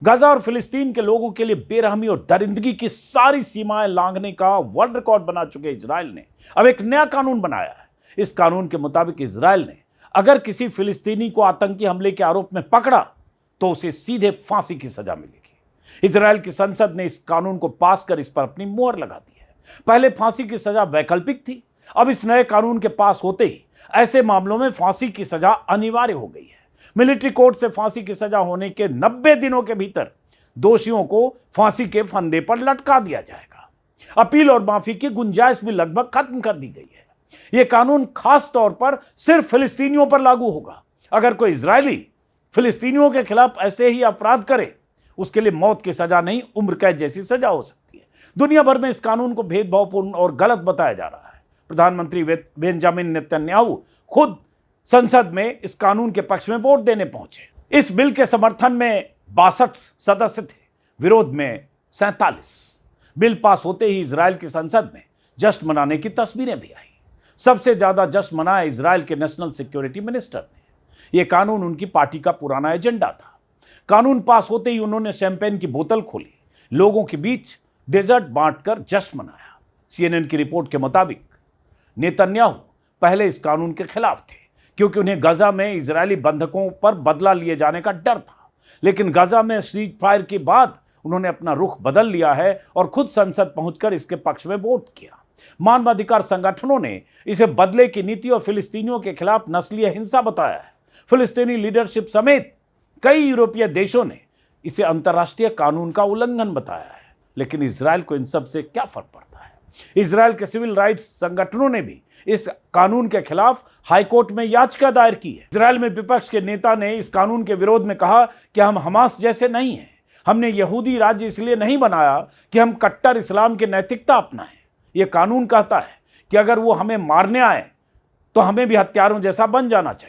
Gaza और फिलिस्तीन के लोगों के लिए बेरहमी और दरिंदगी की सारी सीमाएं लांघने का वर्ल्ड रिकॉर्ड बना चुके इजराइल ने अब एक नया कानून बनाया है। इस कानून के मुताबिक इजराइल ने अगर किसी फिलिस्तीनी को आतंकी हमले के आरोप में पकड़ा तो उसे सीधे फांसी की सजा मिलेगी। इजराइल की संसद ने इस कानून को पास कर इस पर अपनी मोहर लगा दी है। पहले फांसी की सजा वैकल्पिक थी, अब इस नए कानून के पास होते ही ऐसे मामलों में फांसी की सजा अनिवार्य हो गई है। मिलिट्री कोर्ट से फांसी की सजा होने के 90 दिनों के भीतर दोषियों को फांसी के फंदे पर लटका दिया जाएगा। अपील और माफी की गुंजाइश भी लगभग खत्म कर दी गई है। यह कानून खास तौर पर सिर्फ फिलिस्तीनियों पर लागू होगा। अगर कोई इजरायली फिलिस्तीनियों के खिलाफ ऐसे ही अपराध करे, उसके लिए मौत की सजा नहीं, उम्र कैद जैसी सजा हो सकती है। दुनिया भर में इस कानून को भेदभावपूर्ण और गलत बताया जा रहा है। प्रधानमंत्री बेंजामिन नेतन्याहू खुद संसद में इस कानून के पक्ष में वोट देने पहुंचे। इस बिल के समर्थन में 62 सदस्य थे, विरोध में 47। बिल पास होते ही इजराइल की संसद में जश्न मनाने की तस्वीरें भी आई। सबसे ज्यादा जश्न मनाया इजराइल के नेशनल सिक्योरिटी मिनिस्टर ने। यह कानून उनकी पार्टी का पुराना एजेंडा था। कानून पास होते ही उन्होंने शैंपेन की बोतल खोली, लोगों के बीच डेजर्ट बांटकर जश्न मनाया। CNN की रिपोर्ट के मुताबिक नेतन्याहू पहले इस कानून के खिलाफ थे क्योंकि उन्हें गाजा में इजरायली बंधकों पर बदला लिए जाने का डर था। लेकिन गाजा में सीज फायर के बाद उन्होंने अपना रुख बदल लिया है और खुद संसद पहुंचकर इसके पक्ष में वोट किया। मानवाधिकार संगठनों ने इसे बदले की नीति और फिलिस्तीनियों के खिलाफ नस्लीय हिंसा बताया है। फिलिस्तीनी लीडरशिप समेत कई यूरोपीय देशों ने इसे अंतर्राष्ट्रीय कानून का उल्लंघन बताया है। लेकिन इजराइल को इन सब से क्या फर्क पड़ता है? इजराइल के सिविल राइट्स संगठनों ने भी इस कानून के खिलाफ हाईकोर्ट में याचिका दायर की है। इजराइल में विपक्ष के नेता ने इस कानून के विरोध में कहा कि हम हमास जैसे नहीं हैं। हमने यहूदी राज्य इसलिए नहीं बनाया कि हम कट्टर इस्लाम की नैतिकता अपनाएं। यह कानून कहता है कि अगर वो हमें मारने आए तो हमें भी हत्यारों जैसा बन जाना चाहिए।